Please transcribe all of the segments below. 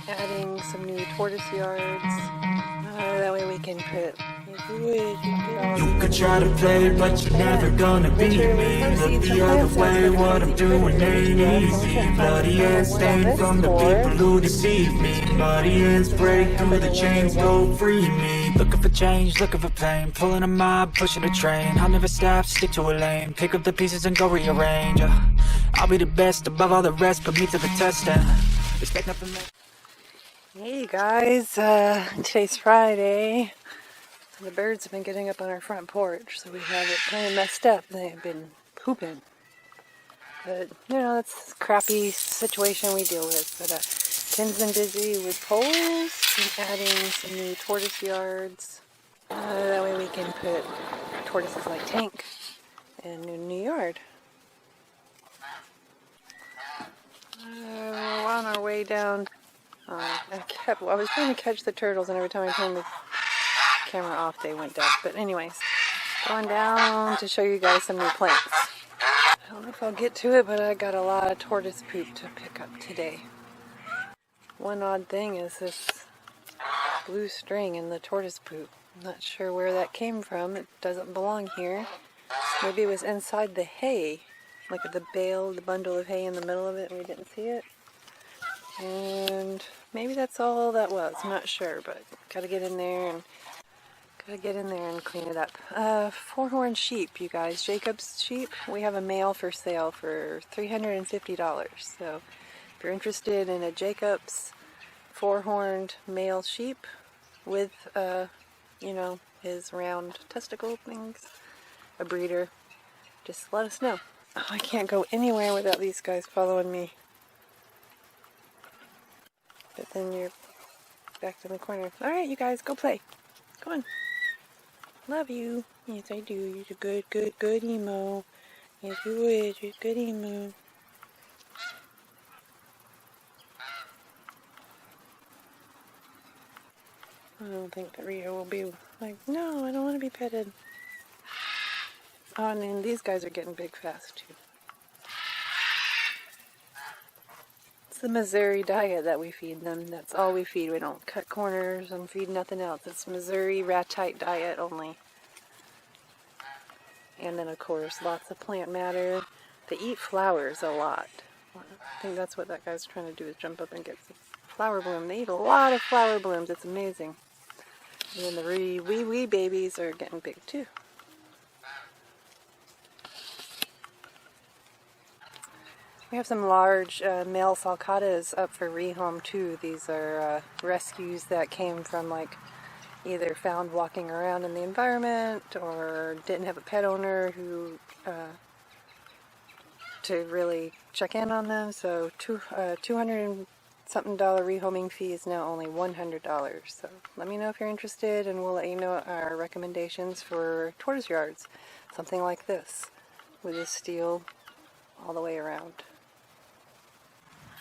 Adding some new tortoise yards. That way we can put. You could try to play, but you're never gonna beat me. Look the other way, what I'm doing ain't easy. Bloody hands stained from the people who deceive me. Muddy hands break through the chains, go free me. Looking for change, looking for pain. Pulling a mob, pushing a train. I'll never stop, stick to a lane. Pick up the pieces and go rearrange. I'll be the best above all the rest, put me to the test and expect nothing less. Hey guys, today's Friday. The birds have been getting up on our front porch, so we have it kind of messed up. They've been pooping. But, you know, that's a crappy situation we deal with. But Tim's been busy with poles and adding some new tortoise yards. That way we can put tortoises like Tank in a new yard. We're on our way down. I was trying to catch the turtles, and every time I turned the camera off, they went down. But anyways, going down to show you guys some new plants. I don't know if I'll get to it, but I got a lot of tortoise poop to pick up today. One odd thing is this blue string in the tortoise poop. I'm not sure where that came from. It doesn't belong here. Maybe it was inside the hay, like the bale, the bundle of hay in the middle of it, and we didn't see it. And maybe that's all that was. I'm not sure, but gotta get in there and clean it up. Four-horn sheep, you guys. Jacob's sheep. We have a male for sale for $350. So if you're interested in a Jacob's four-horned male sheep with, you know, his round testicle things, a breeder, just let us know. Oh, I can't go anywhere without these guys following me. But then you're back in the corner. Alright, you guys, go play. Go on. Love you. Yes, I do. You're a good emo. Yes, you would. You're a good emo. I don't think that Rio will be like, no, I don't want to be petted. Oh, and then these guys are getting big fast, too. It's the Missouri diet that we feed them. That's all we feed. We don't cut corners and feed nothing else. It's Missouri ratite diet only. And then, of course, lots of plant matter. They eat flowers a lot. I think that's what that guy's trying to do, is jump up and get some flower bloom. They eat a lot of flower blooms. It's amazing. And then the wee babies are getting big, too. We have some large male sulcatas up for rehome too. These are rescues that came from like either found walking around in the environment or didn't have a pet owner who to really check in on them. So $200 and something rehoming fee is now only $100. So let me know if you're interested, and we'll let you know our recommendations for tortoise yards. Something like this with a steel all the way around.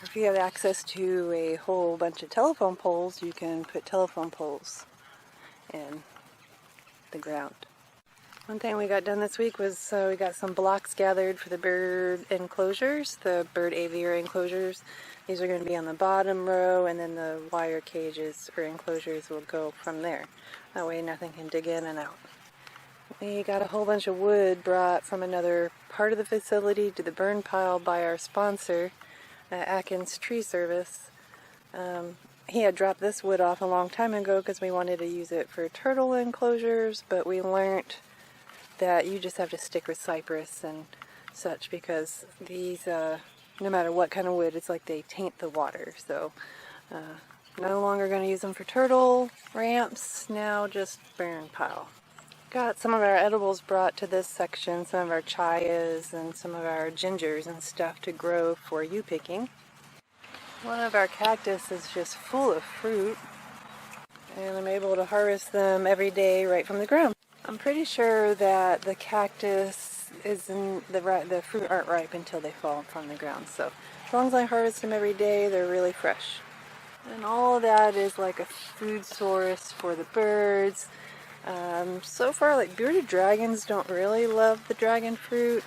If you have access to a whole bunch of telephone poles, you can put telephone poles in the ground. One thing we got done this week was we got some blocks gathered for the bird enclosures, the bird aviary enclosures. These are going to be on the bottom row, and then the wire cages or enclosures will go from there. That way nothing can dig in and out. We got a whole bunch of wood brought from another part of the facility to the burn pile by our sponsor, Atkins Tree Service. He had dropped this wood off a long time ago because we wanted to use it for turtle enclosures, but we learned that you just have to stick with cypress and such, because these, no matter what kind of wood, it's like they taint the water. So no longer going to use them for turtle ramps, now just burn pile. Got some of our edibles brought to this section, some of our chayas and some of our gingers and stuff to grow for you picking. One of our cactus is just full of fruit, and I'm able to harvest them every day right from the ground. I'm pretty sure that the cactus isn't, the fruit aren't ripe until they fall from the ground. So as long as I harvest them every day, they're really fresh. And all of that is like a food source for the birds. So far, like bearded dragons don't really love the dragon fruit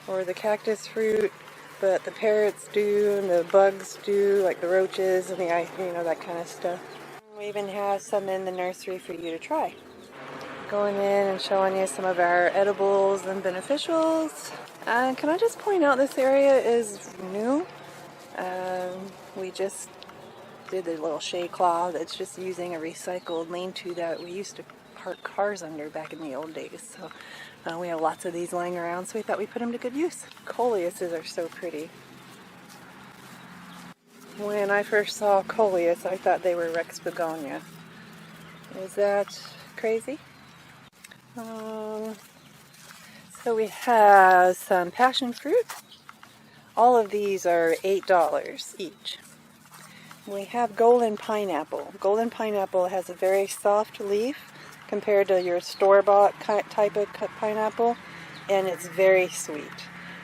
or the cactus fruit. but the parrots do, and the bugs do, like the roaches and the, that kind of stuff. We even have some in the nursery for you to try. Going in and showing you some of our edibles and beneficials. Can I just point out this area is new? We just did the little shade cloth. It's just using a recycled lean-to that we used to park cars under back in the old days. So we have lots of these laying around, so we thought we'd put them to good use. Coleuses are so pretty. When I first saw coleus, I thought they were Rex Begonia. Is that crazy? So we have some passion fruit. All of these are $8 each. We have golden pineapple. Golden pineapple has a very soft leaf compared to your store-bought type of pineapple, and it's very sweet.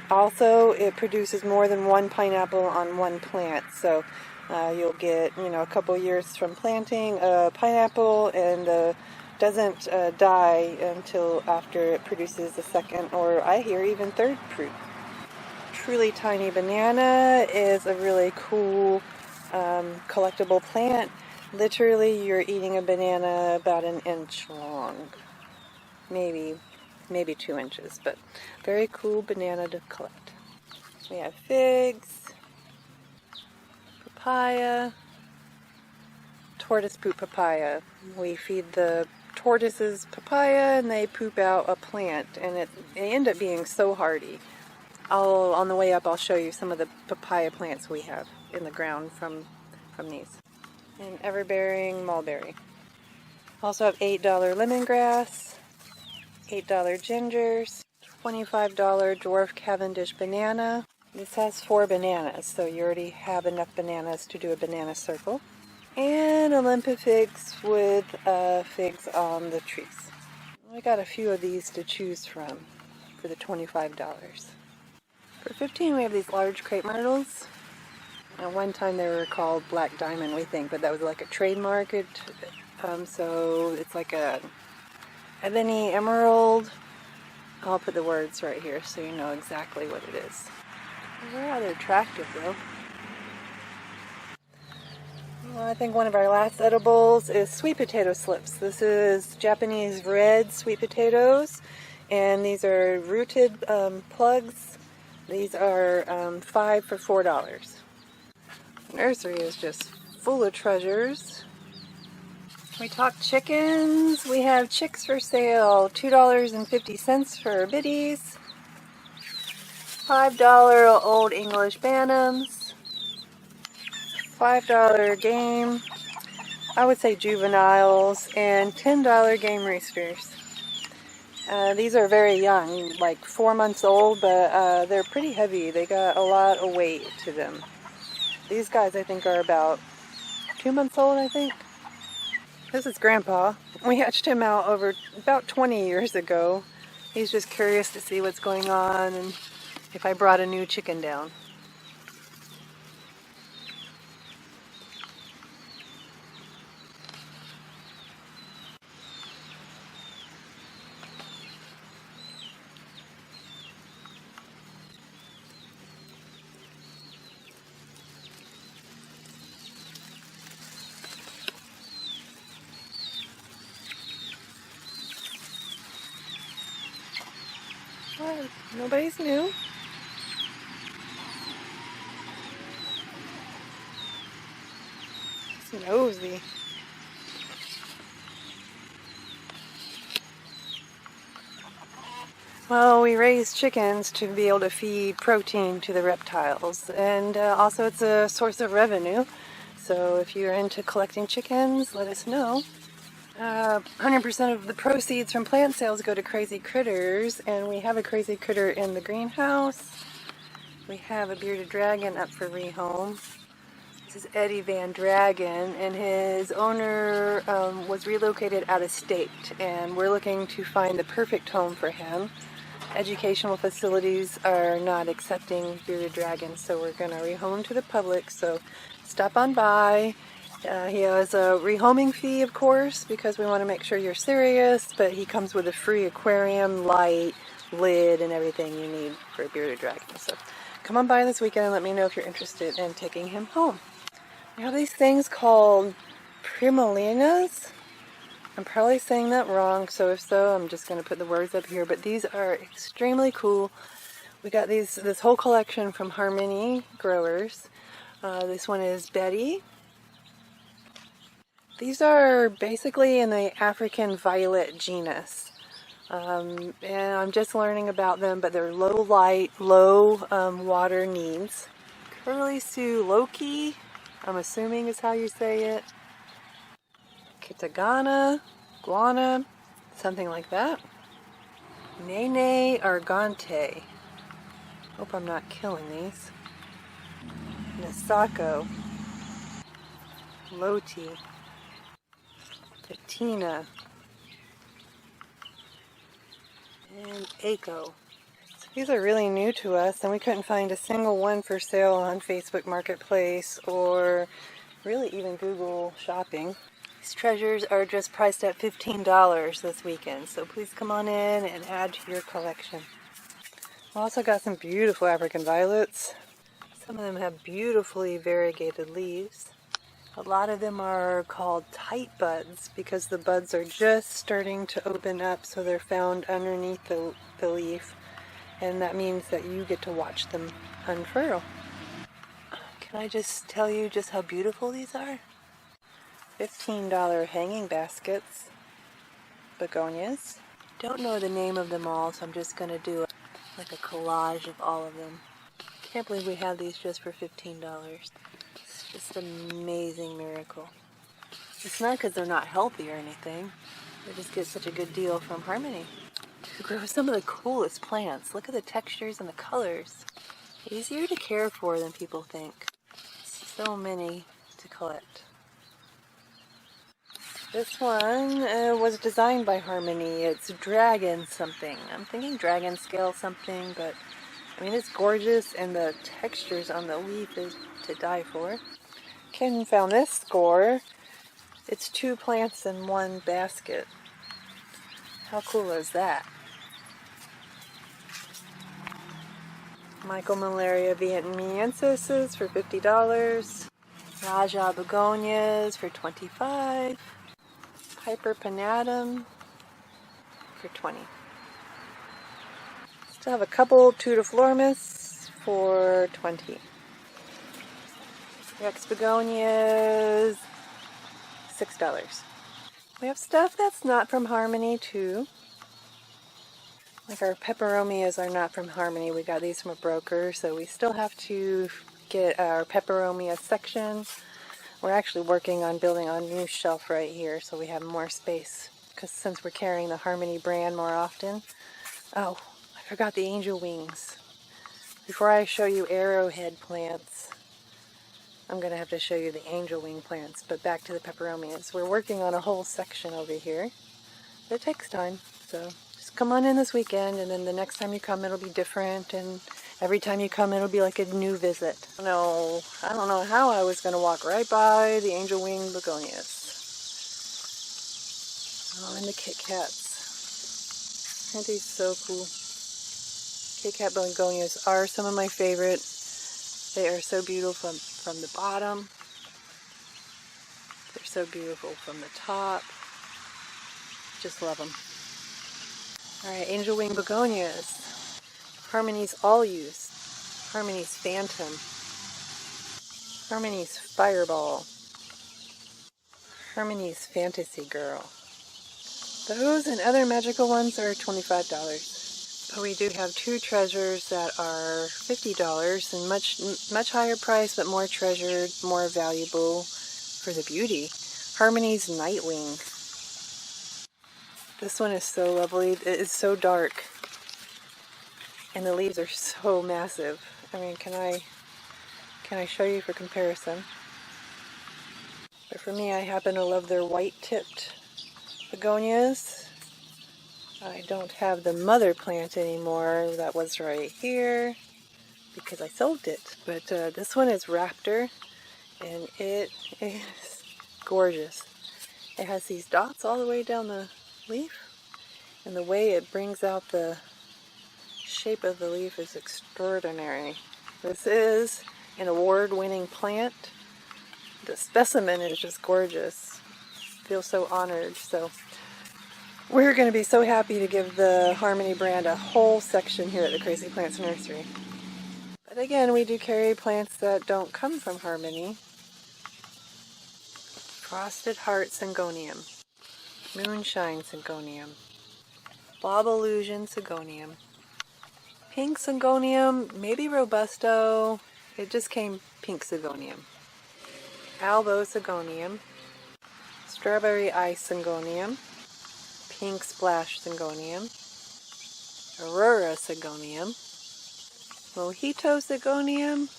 Also, it produces more than one pineapple on one plant, so you'll get, a couple years from planting a pineapple, and doesn't die until after it produces the second, or I hear even third fruit. Truly Tiny Banana is a really cool collectible plant. Literally, you're eating a banana about an inch long, maybe 2 inches, but very cool banana to collect. We have figs, papaya, tortoise poop papaya. We feed the tortoises papaya and they poop out a plant, and they end up being so hardy. On the way up, I'll show you some of the papaya plants we have in the ground from these. And everbearing mulberry. Also have $8 lemongrass, $8 gingers, $25 dwarf Cavendish banana. This has 4 bananas, so you already have enough bananas to do a banana circle. And Olympic figs with figs on the trees. We got a few of these to choose from for the $25. For $15, we have these large crepe myrtles. At one time they were called Black Diamond, we think, but that was like a trademark. So it's like a ebony emerald. I'll put the words right here so you know exactly what it is. They're rather attractive though. Well, I think one of our last edibles is sweet potato slips. This is Japanese red sweet potatoes, and these are rooted plugs. These are 5 for $4. Nursery is just full of treasures. We talked chickens. We have chicks for sale. $2.50 for biddies. $5 old English Bantams. $5 game. I would say juveniles. And $10 game roosters. These are very young, like 4 months old, but they're pretty heavy. They got a lot of weight to them. These guys, I think, are about 2 months old, I think. This is Grandpa. We hatched him out over about 20 years ago. He's just curious to see what's going on and if I brought a new chicken down. Well, nobody's new. It's nosy. Well, we raise chickens to be able to feed protein to the reptiles, and also it's a source of revenue. So if you're into collecting chickens, let us know. 100% of the proceeds from plant sales go to Crazy Critters, and we have a Crazy Critter in the greenhouse. We have a bearded dragon up for rehome. This is Eddie Van Dragon, and his owner was relocated out of state, and we're looking to find the perfect home for him. Educational facilities are not accepting bearded dragons, so we're going to rehome to the public, so stop on by. He has a rehoming fee, of course, because we want to make sure you're serious, but he comes with a free aquarium, light, lid, and everything you need for a bearded dragon. So come on by this weekend and let me know if you're interested in taking him home. We have these things called primolinas. I'm probably saying that wrong, so if so, I'm just going to put the words up here. But these are extremely cool. We got this whole collection from Harmony Growers. This one is Betty. These are basically in the African violet genus. And I'm just learning about them, but they're low light, low water needs. Curly Sue Loki, I'm assuming is how you say it. Kitagana, Guana, something like that. Nene Argante. Hope I'm not killing these. Nisako. Loti. Patina. And Aiko. So these are really new to us, and we couldn't find a single one for sale on Facebook Marketplace or really even Google Shopping. These treasures are just priced at $15 this weekend, so please come on in and add to your collection. We also got some beautiful African violets. Some of them have beautifully variegated leaves. A lot of them are called tight buds because the buds are just starting to open up, so they're found underneath the leaf, and that means that you get to watch them unfurl. Can I just tell you just how beautiful these are? $15 hanging baskets, begonias. Don't know the name of them all, so I'm just going to do like a collage of all of them. Can't believe we have these just for $15. It's just an amazing miracle. It's not because they're not healthy or anything. They just get such a good deal from Harmony. To grow some of the coolest plants. Look at the textures and the colors. Easier to care for than people think. So many to collect. This one was designed by Harmony. It's dragon something. I'm thinking dragon scale something, but I mean it's gorgeous, and the textures on the leaf is to die for. Ken found this score. It's 2 plants in 1 basket. How cool is that? Michael Malaria Vietnamiensis for $50. Raja Begonias for $25. Piper Panatum for $20. Still have a couple Tudiflormus for $20. Rex Begonias, $6. We have stuff that's not from Harmony too. Like our peperomias are not from Harmony. We got these from a broker, so we still have to get our peperomia section. We're actually working on building a new shelf right here so we have more space, because since we're carrying the Harmony brand more often. Oh, I forgot the angel wings. Before I show you arrowhead plants, I'm going to have to show you the angel wing plants, but back to the peperomias. We're working on a whole section over here. But it takes time, so just come on in this weekend, and then the next time you come it'll be different, and every time you come it'll be like a new visit. I don't know how I was going to walk right by the angel wing begonias. Oh, and the Kit Kats. Aren't these so cool? Kit Kat begonias are some of my favorite. They are so beautiful from the bottom. They're so beautiful from the top. Just love them. Alright, angel wing begonias. Harmony's All Use. Harmony's Phantom. Harmony's Fireball. Harmony's Fantasy Girl. Those and other magical ones are $25. But we do have 2 treasures that are $50 and much higher price, but more treasured, more valuable for the beauty. Harmony's Nightwing. This one is so lovely. It is so dark, and the leaves are so massive. I mean, can I show you for comparison? But for me, I happen to love their white-tipped begonias. I don't have the mother plant anymore. That was right here because I sold it. But this one is Raptor, and it is gorgeous. It has these dots all the way down the leaf, and the way it brings out the shape of the leaf is extraordinary. This is an award-winning plant. The specimen is just gorgeous. Feel so honored. So we're going to be so happy to give the Harmony brand a whole section here at the Crazy Plants Nursery. But again, we do carry plants that don't come from Harmony. Frosted Heart Syngonium, Moonshine Syngonium, Bob Illusion Syngonium, Pink Syngonium, maybe Robusto, it just came Pink Syngonium, Albo Syngonium, Strawberry Ice Syngonium, Pink Splash Syngonium, Aurora Syngonium, Mojito Syngonium,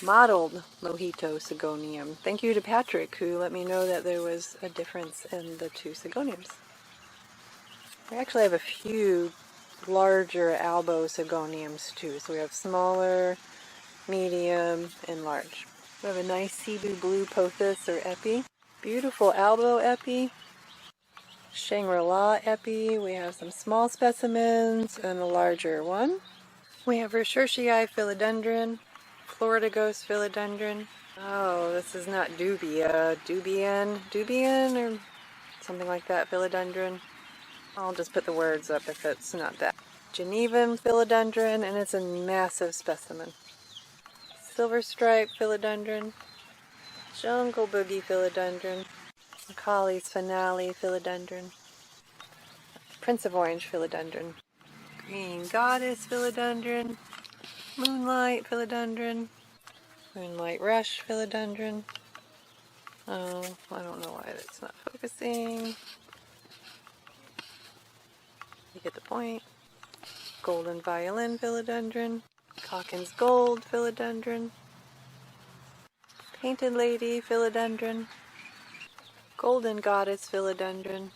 Mottled Mojito Syngonium. Thank you to Patrick who let me know that there was a difference in the two Syngoniums. We actually have a few larger Albo Syngoniums too. So we have smaller, medium, and large. We have a nice Cebu Blue Pothos or Epi. Beautiful Albo Epi. Shangri-La Epi. We have some small specimens and a larger one. We have Recherchii Philodendron. Florida Ghost Philodendron. Oh, this is not Dubia. Dubian or something like that, Philodendron. I'll just put the words up if it's not that. Genevan Philodendron, and it's a massive specimen. Silver Stripe Philodendron. Jungle Boogie Philodendron. Macaulay's Finale Philodendron. Prince of Orange Philodendron. Green Goddess Philodendron. Moonlight Philodendron, Moonlight Rush Philodendron. Oh, I don't know why it's not focusing. You get the point. Golden Violin Philodendron, Calkins Gold Philodendron, Painted Lady Philodendron, Golden Goddess Philodendron,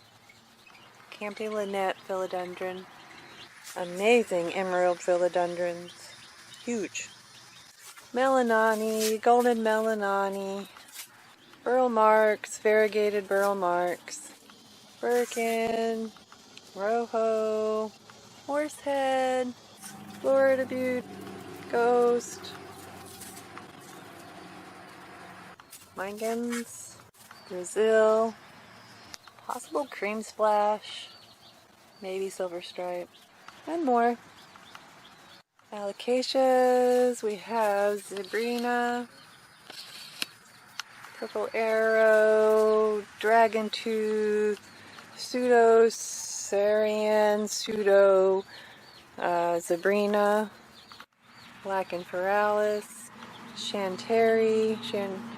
Campy Lynette Philodendron, amazing Emerald Philodendrons. Huge. Melanani, Golden Melanani, Burl Marks, Variegated Burl Marks, Birkin, Rojo, Horsehead, Florida Butte, Ghost, Mingans, Brazil, possible Cream Splash, maybe Silver Stripe, and more. Alocasias, we have Zebrina, Purple Arrow, Dragon Tooth, Pseudo Sarian, Pseudo Zebrina, Black and Feralis, Chanteri,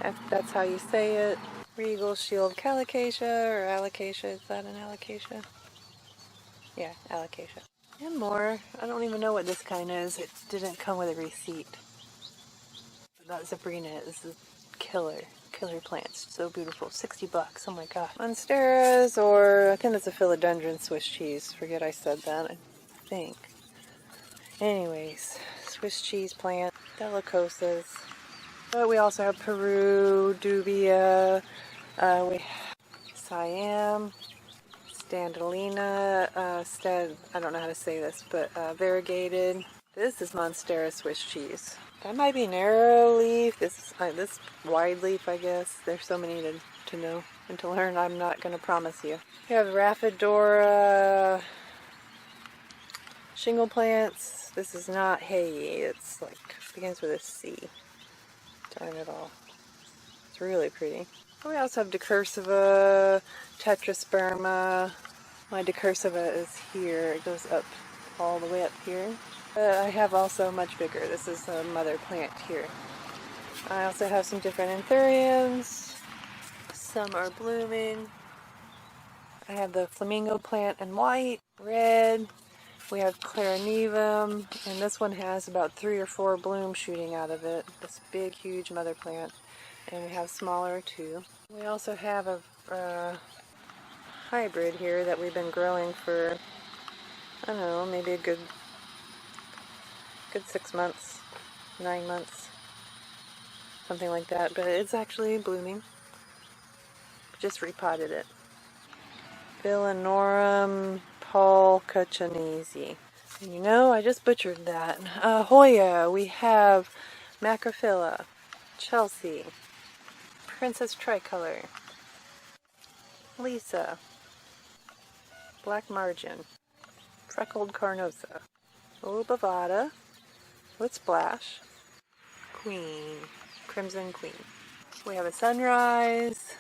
if that's how you say it, Regal Shield Calicacia, or Alocasia, is that an Alocasia? Yeah, Alocasia. And more. I don't even know what this kind is. It didn't come with a receipt. But that Zebrina is a killer plants. So beautiful. $60. Oh my god. Monsteras, or I think that's a philodendron Swiss cheese. Forget I said that. I think. Anyways, Swiss cheese plant. Delicosas. But we also have Peru, Dubia. We have Siam. Standalina, I don't know how to say this, but variegated. This is Monstera Swiss cheese. That might be narrow leaf. This wide leaf, I guess. There's so many to know and to learn. I'm not going to promise you. We have Raphidora shingle plants. This is not hay. It's like begins with a C. Darn it all. It's really pretty. We also have Decursiva, Tetrasperma. My Decursiva is here. It goes up all the way up here. But I have also much bigger. This is a mother plant here. I also have some different anthuriums. Some are blooming. I have the flamingo plant in white, red. We have Clarinevum, and this one has about 3 or 4 blooms shooting out of it. This big, huge mother plant. And we have smaller too. We also have a hybrid here that we've been growing for, I don't know, maybe a good 6 months, 9 months, something like that. But it's actually blooming. Just repotted it. Villanorum Paul Cachanese. And you know, I just butchered that. Hoya, we have Macrophylla, Chelsea, Princess Tricolor, Lisa, Black Margin, Freckled Carnosa, Bovada, with Splash, Queen, Crimson Queen. We have a Sunrise,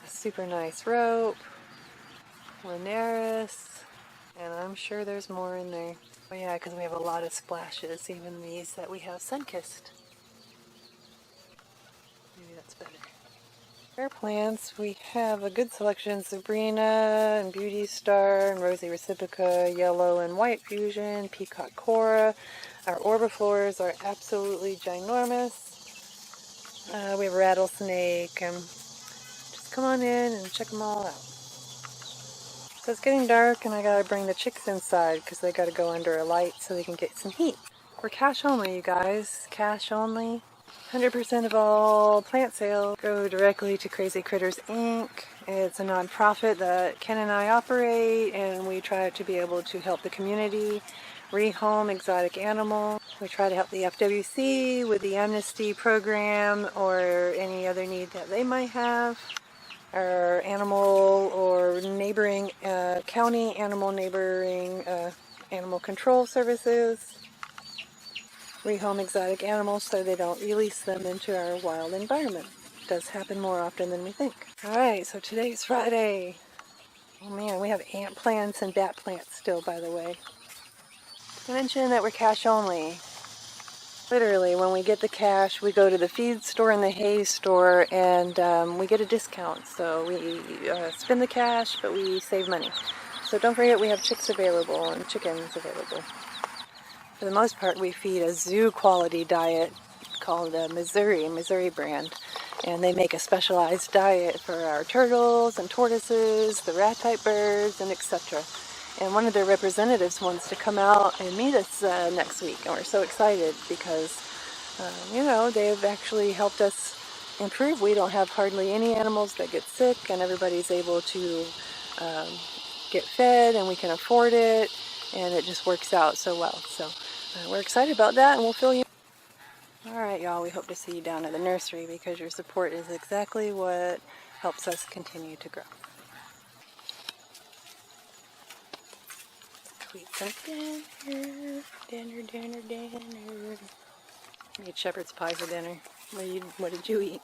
a super nice rope, Linares, and I'm sure there's more in there. Oh yeah, because we have a lot of splashes, even these that we have sun-kissed. Maybe that's better. Rare plants, we have a good selection: Sabrina and Beauty Star and Rosy Recipica, Yellow and White Fusion, Peacock Cora. Our Orbiflores are absolutely ginormous. We have Rattlesnake. Just come on in and check them all out. So it's getting dark and I gotta bring the chicks inside because they gotta go under a light so they can get some heat. We're cash only, you guys. Cash only. 100% of all plant sales go directly to Crazy Critters Inc. It's a non-profit that Ken and I operate, and we try to be able to help the community rehome exotic animals. We try to help the FWC with the amnesty program or any other need that they might have. Our animal or neighboring county animal animal control services. Rehome exotic animals so they don't release them into our wild environment. It does happen more often than we think. Alright, so today's Friday. Oh man, we have ant plants and bat plants still, by the way. I mentioned that we're cash only. Literally, when we get the cash, we go to the feed store and the hay store and we get a discount. So we spend the cash, but we save money. So don't forget we have chicks available and chickens available. For the most part, we feed a zoo quality diet called Missouri brand. And they make a specialized diet for our turtles and tortoises, the rat-type birds, and etc. And one of their representatives wants to come out and meet us next week. And we're so excited because, you know, they've actually helped us improve. We don't have hardly any animals that get sick, and everybody's able to get fed, and we can afford it, and it just works out so well. So we're excited about that, and we'll fill you. Alright, y'all, we hope to see you down at the nursery because your support is exactly what helps us continue to grow. Eat some dinner. I ate shepherd's pie for dinner. What did you eat?